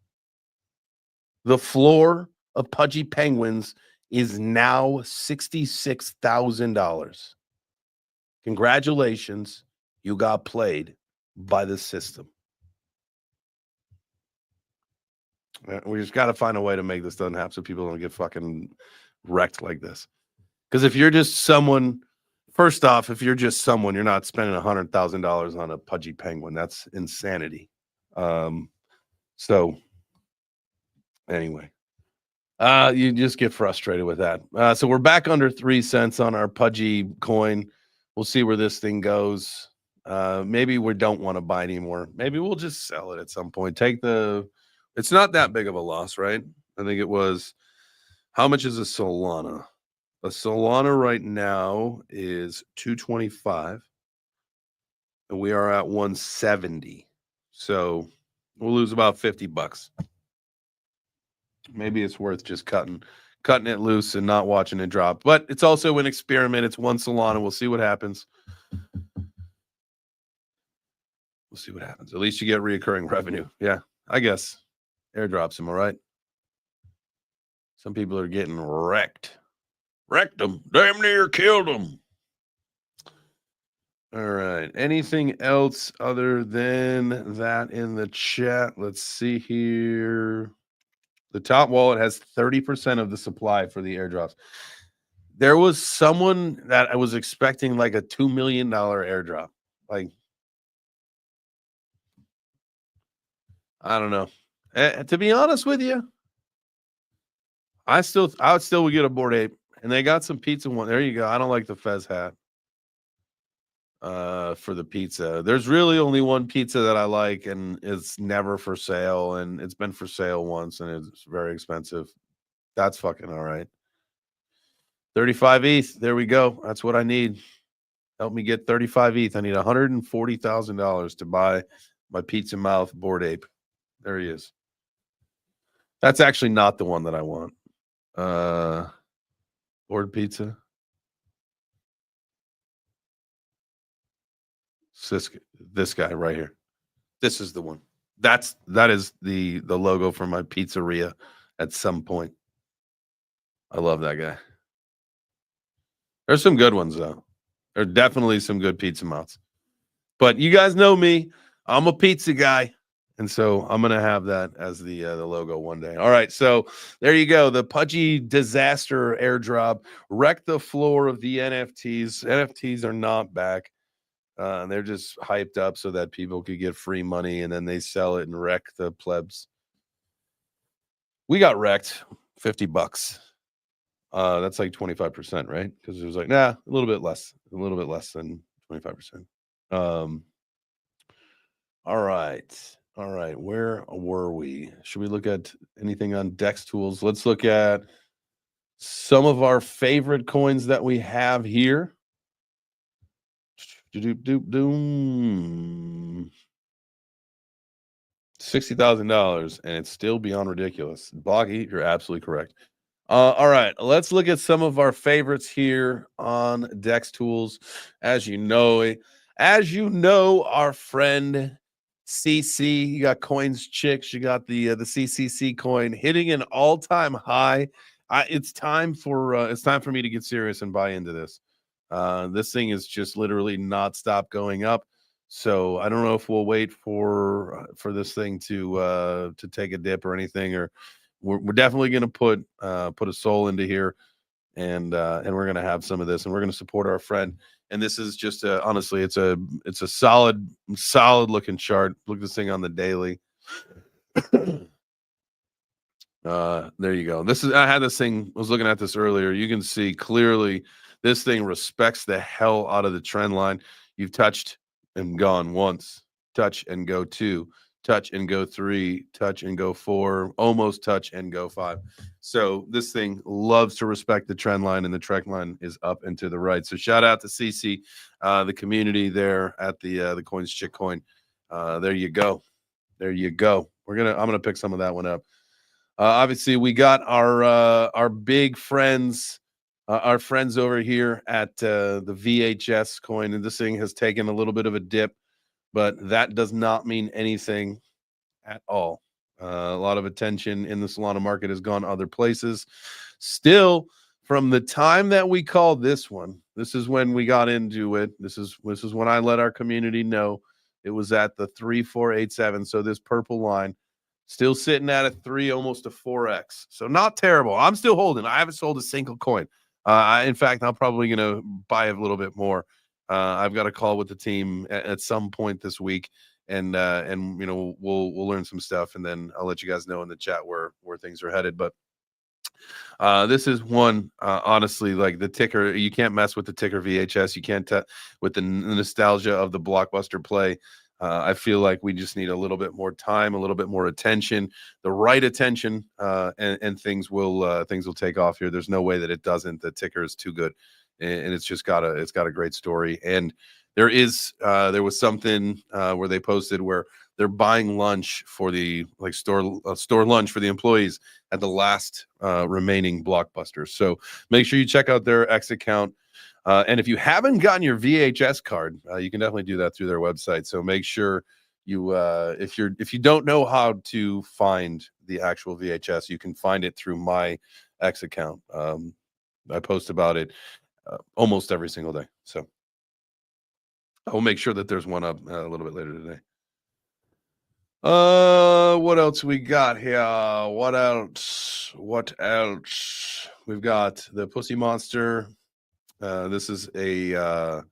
The floor of pudgy penguins is now $66,000. Congratulations. You got played by the system. We just got to find a way to make this doesn't happen so people don't get fucking wrecked like this. Because if you're just someone, first off, if you're just someone, you're not spending $100,000 on a pudgy penguin. That's insanity. So anyway, you just get frustrated with that. So we're back under 3 cents on our pudgy coin. We'll see where this thing goes. Maybe we don't want to buy anymore. Maybe we'll just sell it at some point. It's not that big of a loss, right? I think it was, how much is a Solana? A Solana right now is 225, and we are at 170. So we'll lose about $50. Maybe it's worth just cutting it loose and not watching it drop. But it's also an experiment. It's one Solana. We'll see what happens. We'll see what happens. At least you get reoccurring revenue. Yeah, I guess. Airdrops, am I right? Some people are getting wrecked. Wrecked them. Damn near killed them. All right. Anything else other than that in the chat? Let's see here. The top wallet has 30% of the supply for the airdrops. There was someone that I was expecting like a $2 million airdrop. Like, I don't know. To be honest with you, I would still get a Bored Ape. And they got some pizza one. There you go. I don't like the Fez hat for the pizza. There's really only one pizza that I like, and it's never for sale, and it's been for sale once, and it's very expensive. That's fucking all right. 35 ETH. There we go. That's what I need. Help me get 35 ETH. I need $140,000 to buy my pizza mouth Bored Ape. There he is. That's actually not the one that I want. Bored pizza. This guy right here. This is the one. That is the logo for my pizzeria at some point. I love that guy. There's some good ones though. There are definitely some good pizza mouths. But you guys know me. I'm a pizza guy. And so I'm gonna have that as the logo one day. All right, so there you go. The Pudgy Disaster airdrop wrecked the floor of the NFTs. NFTs are not back. They're just hyped up so that people could get free money, and then they sell it and wreck the plebs. We got wrecked $50. That's like 25%, right? Because it was like, a little bit less than 25%. All right. Where were we? Should we look at anything on Dex Tools? Let's look at some of our favorite coins that we have here. $60,000, and it's still beyond ridiculous. Blocky, you're absolutely correct. All right, let's look at some of our favorites here on Dex Tools. As you know, our friend CC, you got Coins Chicks, you got the CCC coin hitting an all-time high. It's time for me to get serious and buy into this. This thing is just literally not stop going up. So I don't know if we'll wait for this thing to take a dip or anything, or we're definitely going to put a soul into here, and we're going to have some of this, and we're going to support our friend. And this is just honestly, it's a solid looking chart. Look at this thing on the daily. There you go. I had this thing. I was looking at this earlier. You can see clearly this thing respects the hell out of the trend line. You've touched and gone once, touch and go two, touch and go three, touch and go four, almost touch and go five. So this thing loves to respect the trend line, and the trend line is up and to the right. So shout out to CC, the community there at the Coins Chick Coin. There you go. I'm gonna pick some of that one up. Obviously, we got our big friends. Our friends over here at the VHS coin, and this thing has taken a little bit of a dip, but that does not mean anything at all. A lot of attention in the Solana market has gone other places. Still, from the time that we called this one, this is when we got into it. This is when I let our community know it was at the 3487. So this purple line still sitting at a 3, almost a 4x. So not terrible. I'm still holding. I haven't sold a single coin. In fact, I'm probably going to buy a little bit more. I've got a call with the team at some point this week, and we'll learn some stuff, and then I'll let you guys know in the chat where things are headed. But this is one, honestly, like the ticker. You can't mess with the ticker VHS. You can't with the nostalgia of the blockbuster play. I feel like we just need a little bit more time, a little bit more attention, the right attention, and things will take off here. There's no way that it doesn't. The ticker is too good, and it's got a great story. And there was something where they posted where they're buying lunch for the store lunch for the employees at the last remaining Blockbuster. So make sure you check out their X account. And if you haven't gotten your VHS card, you can definitely do that through their website. So make sure you, if you don't know how to find the actual VHS, you can find it through my X account. I post about it almost every single day. So I will make sure that there's one up a little bit later today. What else we got here? What else? What else? We've got the Pussy Monster. This is another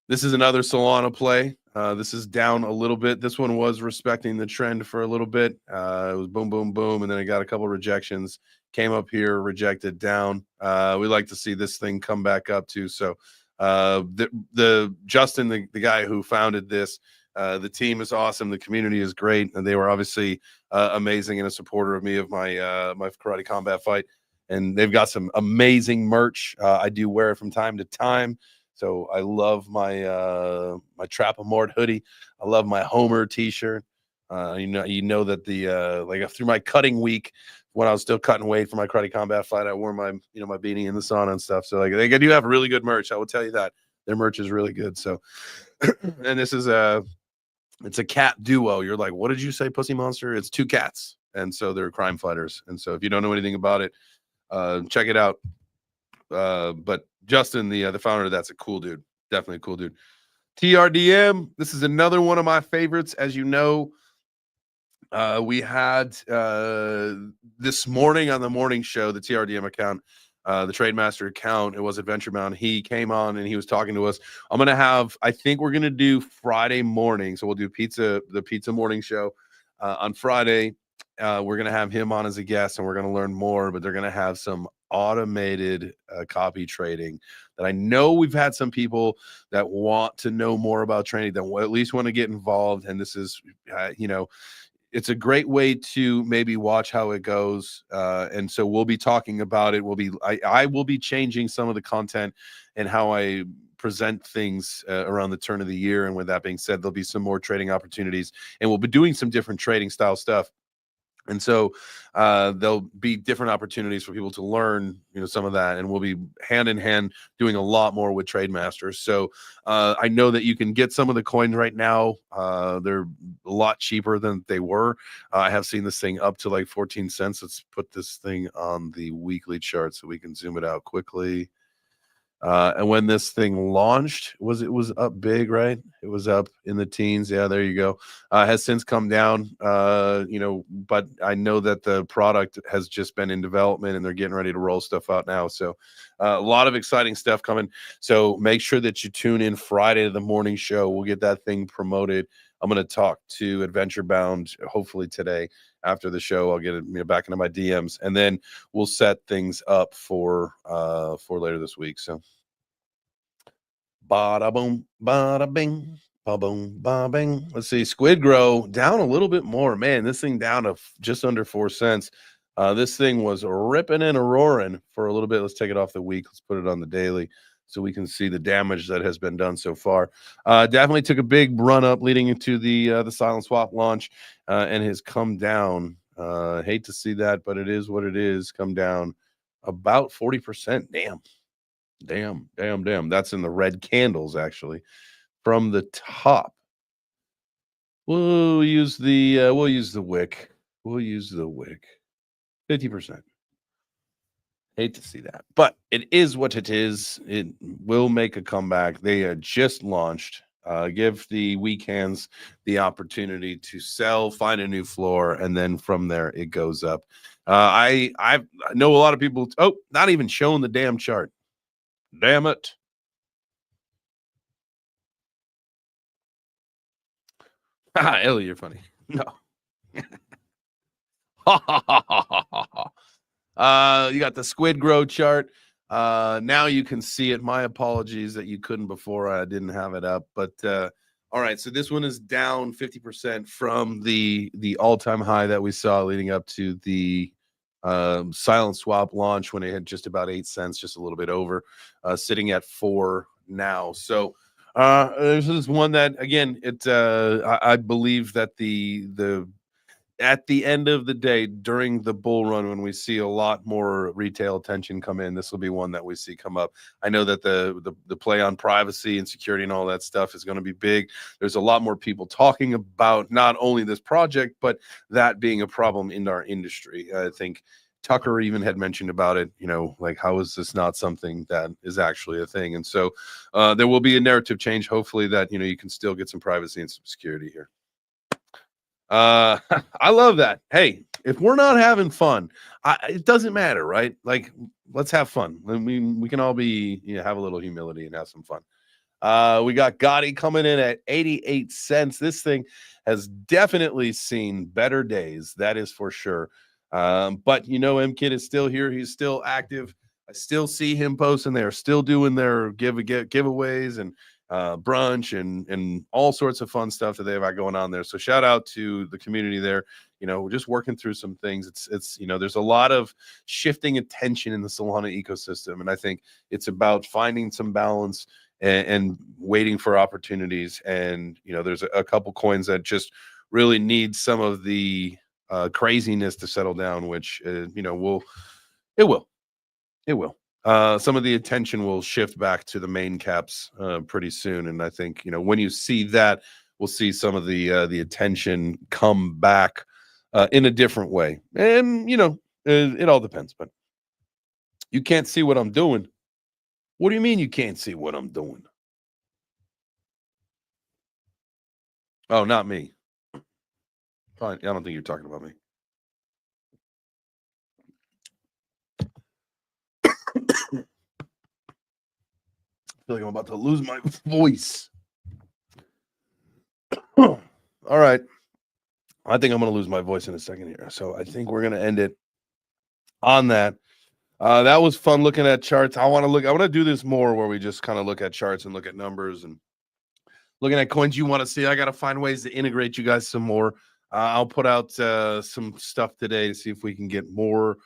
Solana play. This is down a little bit. This one was respecting the trend for a little bit. It was boom, boom, boom, and then it got a couple rejections. Came up here, rejected down. We like to see this thing come back up too. So the Justin, the guy who founded this, the team is awesome. The community is great, and they were obviously amazing and a supporter of me of my my karate combat fight. And they've got some amazing merch. I do wear it from time to time. So I love my my Trapamort hoodie. I love my Homer T-shirt. You know that the like through my cutting week when I was still cutting weight for my karate combat fight, I wore my my beanie in the sauna and stuff. So like they do have really good merch. I will tell you that their merch is really good. So and this is it's a cat duo. You're like, what did you say, Pussy Monster? It's two cats, and so they're crime fighters. And so if you don't know anything about it, check it out. But Justin, the founder, that's a cool dude. Definitely a cool dude. TRDM. This is another one of my favorites. As you know, we had this morning on the morning show, the TRDM account, the Trademaster account. It was Adventure Bound. He came on and he was talking to us. I think we're going to do Friday morning. So we'll do the pizza morning show on Friday. We're going to have him on as a guest and we're going to learn more, but they're going to have some automated copy trading that I know we've had some people that want to know more about trading, that at least want to get involved. And this is, it's a great way to maybe watch how it goes. And so we'll be talking about it. I will be changing some of the content and how I present things around the turn of the year. And with that being said, there'll be some more trading opportunities and we'll be doing some different trading style stuff. And so there'll be different opportunities for people to learn, some of that. And we'll be hand in hand doing a lot more with Trademasters. So I know that you can get some of the coins right now. They're a lot cheaper than they were. I have seen this thing up to like 14 cents. Let's put this thing on the weekly chart so we can zoom it out quickly. And when this thing launched, it was up big, right? It was up in the teens. Yeah, there you go. Has since come down, but I know that the product has just been in development and they're getting ready to roll stuff out now. So a lot of exciting stuff coming. So make sure that you tune in Friday to the morning show. We'll get that thing promoted. I'm going to talk to Adventure Bound hopefully today. After the show, I'll get it back into my DMs, and then we'll set things up for later this week. So, bada boom, bada bing, ba boom, ba bing. Let's see, Squid Grow down a little bit more. Man, this thing down to just under 4 cents. This thing was ripping and a roaring for a little bit. Let's take it off the week. Let's put it on the daily so we can see the damage that has been done so far. Definitely took a big run up leading into the Silent Swap launch and has come down. Hate to see that, but it is what it is. Come down about 40%. Damn. That's in the red candles, actually, from the top. We'll use the wick. We'll use the wick. 50%. Hate to see that, but it is what it is. It will make a comeback. They had just launched. Give the weak hands the opportunity to sell, find a new floor, and then from there it goes up. I know a lot of people. Oh, not even showing the damn chart. Damn it. Ellie, you're funny. No. You got the Squid Grow chart. Now you can see it. My apologies that you couldn't before. I didn't have it up, but all right. So this one is down 50% from the all-time high that we saw leading up to the Silent Swap launch when it had just about 8 cents, just a little bit over, sitting at 4 now. So this is one that, again, I believe that the at the end of the day, during the bull run, when we see a lot more retail attention come in, this will be one that we see come up. I know that the play on privacy and security and all that stuff is going to be big. There's a lot more people talking about not only this project, but that being a problem in our industry. I think Tucker even had mentioned about it, like, how is this not something that is actually a thing? And so there will be a narrative change, hopefully, that, you can still get some privacy and some security here. I love that. Hey, if we're not having fun, it doesn't matter, right? Like, let's have fun. I mean, we can all be, have a little humility and have some fun. We got Gotti coming in at 88 cents. This thing has definitely seen better days. That is for sure. But M Kid is still here. He's still active. I still see him posting. They're still doing their giveaways and brunch and all sorts of fun stuff that they've got going on there. So shout out to the community there. We're just working through some things. It's there's a lot of shifting attention in the Solana ecosystem, and I think it's about finding some balance and waiting for opportunities. And there's a couple coins that just really need some of the craziness to settle down, which it will. Some of the attention will shift back to the main caps pretty soon, and I think when you see that, we'll see some of the attention come back in a different way. And it all depends. But you can't see what I'm doing. What do you mean you can't see what I'm doing? Oh, not me. Fine. I don't think you're talking about me. I feel like I'm about to lose my voice. All right. I think I'm going to lose my voice in a second here. So I think we're going to end it on that. That was fun looking at charts. I want to do this more where we just kind of look at charts and look at numbers and looking at coins you want to see. I got to find ways to integrate you guys some more. I'll put out some stuff today to see if we can get more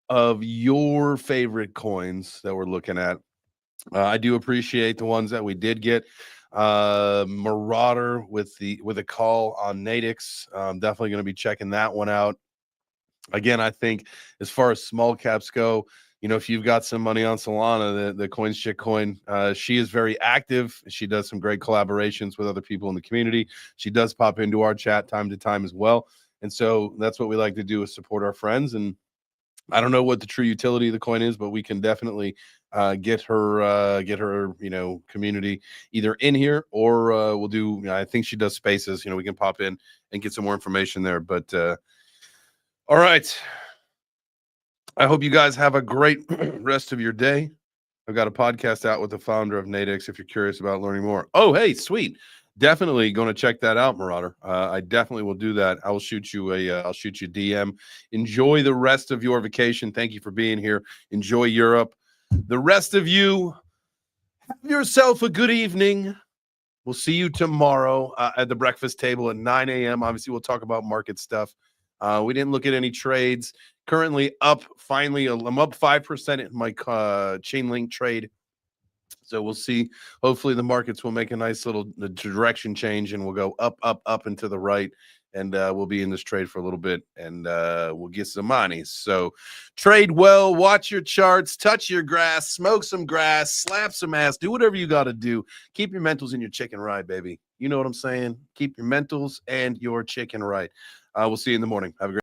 of your favorite coins that we're looking at. I do appreciate the ones that we did get. Marauder with a call on Nadix. I'm definitely going to be checking that one out. Again, I think as far as small caps go, if you've got some money on Solana, the Coins Chick coin, she is very active. She does some great collaborations with other people in the community. She does pop into our chat time to time as well. And so that's what we like to do, is support our friends. And I don't know what the true utility of the coin is, but we can definitely get her community either in here, or we'll do, I think she does spaces, we can pop in and get some more information there. But all right. I hope you guys have a great rest of your day. I've got a podcast out with the founder of Nadix if you're curious about learning more. Oh, hey, sweet. Definitely going to check that out, Marauder. I definitely will do that. I'll shoot you DM. Enjoy the rest of your vacation. Thank you for being here. Enjoy Europe. The rest of you, have yourself a good evening. We'll see you tomorrow at the breakfast table at 9 a.m. Obviously, we'll talk about market stuff. We didn't look at any trades. Currently up, finally, I'm up 5% in my Chainlink trade. So we'll see. Hopefully the markets will make a nice little direction change, and we'll go up, up, up and to the right. And we'll be in this trade for a little bit, and we'll get some money. So trade well, watch your charts, touch your grass, smoke some grass, slap some ass, do whatever you got to do. Keep your mentals in your chicken right, baby. You know what I'm saying? Keep your mentals and your chicken right. We'll see you in the morning. Have a great